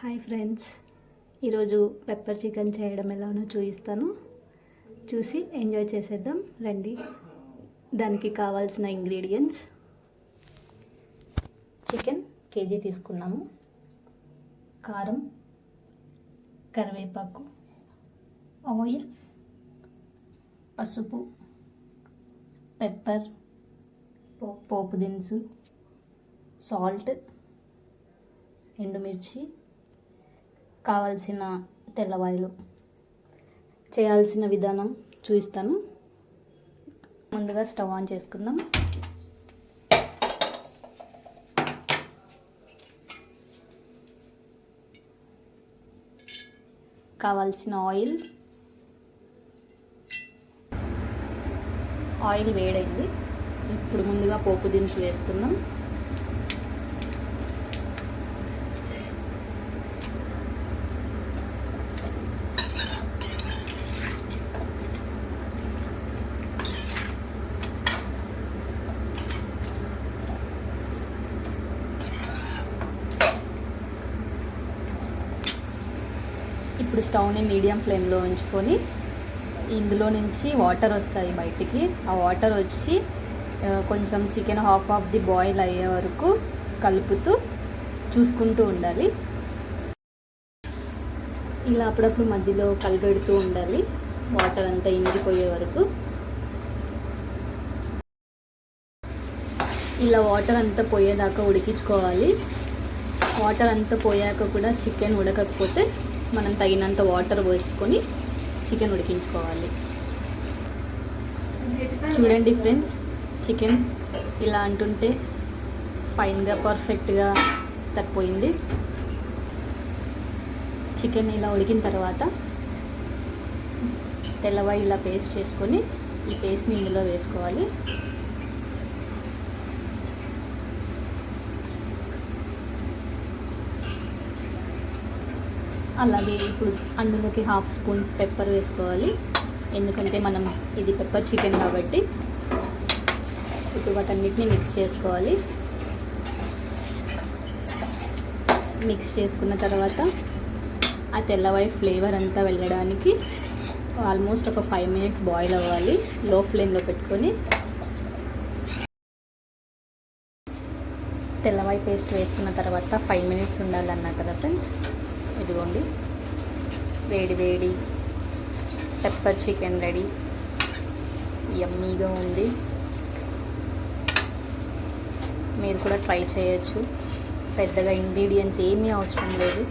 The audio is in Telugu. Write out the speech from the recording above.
హాయ్ ఫ్రెండ్స్, ఈరోజు పెప్పర్ చికెన్ చేయడం ఎలానో చూపిస్తాను. చూసి ఎంజాయ్ చేసేద్దాం రండి. దానికి కావాల్సిన ఇంగ్రీడియంట్స్: చికెన్ కేజీ తీసుకున్నాము, కారం, కరివేపాకు, ఆయిల్, పసుపు, పెప్పర్, పోపు దినుసు, సాల్ట్, ఎండుమిర్చి, కావాల్సిన తెల్లవాయలు. చేయాల్సిన విధానం చూపిస్తాను. ముందుగా స్టవ్ ఆన్ చేసుకుందాం. కావాల్సిన ఆయిల్ వేడైంది. ఇప్పుడు ముందుగా పోపు దినుసు వేసుకుందాం. ఇప్పుడు స్టవ్ని మీడియం ఫ్లేమ్లో ఉంచుకొని ఇందులో నుంచి వాటర్ వస్తాయి బయటికి. ఆ వాటర్ వచ్చి కొంచెం chicken half of the boil అయ్యే వరకు కలుపుతూ చూసుకుంటూ ఉండాలి. ఇలా అప్పుడప్పుడు మధ్యలో కలిపెడుతూ ఉండాలి వాటర్ అంతా ఇంగిపోయే వరకు. ఇలా వాటర్ అంతా పోయేదాకా ఉడికించుకోవాలి. వాటర్ అంతా పోయాక కూడా చికెన్ ఉడకకపోతే మనం తగినంత వాటర్ పోసుకొని చికెన్ ఉడికించుకోవాలి. చూడండి ఫ్రెండ్స్, చికెన్ ఇలా అంటుంటే ఫైన్గా పర్ఫెక్ట్గా సరిపోయింది. చికెన్ ఇలా ఉడికిన తర్వాత తెల్లవాయి ఇలా పేస్ట్ చేసుకొని ఈ పేస్ట్ని ఇందులో వేసుకోవాలి. అలాగే ఇప్పుడు అందులోకి హాఫ్ స్పూన్ పెప్పర్ వేసుకోవాలి, ఎందుకంటే మనం ఇది పెప్పర్ చికెన్ కాబట్టి. ఇప్పుడు వాటన్నిటిని మిక్స్ చేసుకోవాలి. మిక్స్ చేసుకున్న తర్వాత ఆ తెల్లవాయి ఫ్లేవర్ అంతా వెళ్ళడానికి ఆల్మోస్ట్ ఒక 5 minutes బాయిల్ అవ్వాలి లో ఫ్లేమ్లో పెట్టుకొని. తెల్లవాయి పేస్ట్ వేసుకున్న తర్వాత 5 minutes ఉండాలన్నా కదా ఫ్రెండ్స్. ఇదిగోండి, వేడి వేడి పెప్పర్ చికెన్ రెడీ. యమ్మీగా ఉంది. మీరు కూడా ట్రై చేయొచ్చు. పెద్దగా ఇంగ్రీడియంట్స్ ఏమీ అవసరం లేదు.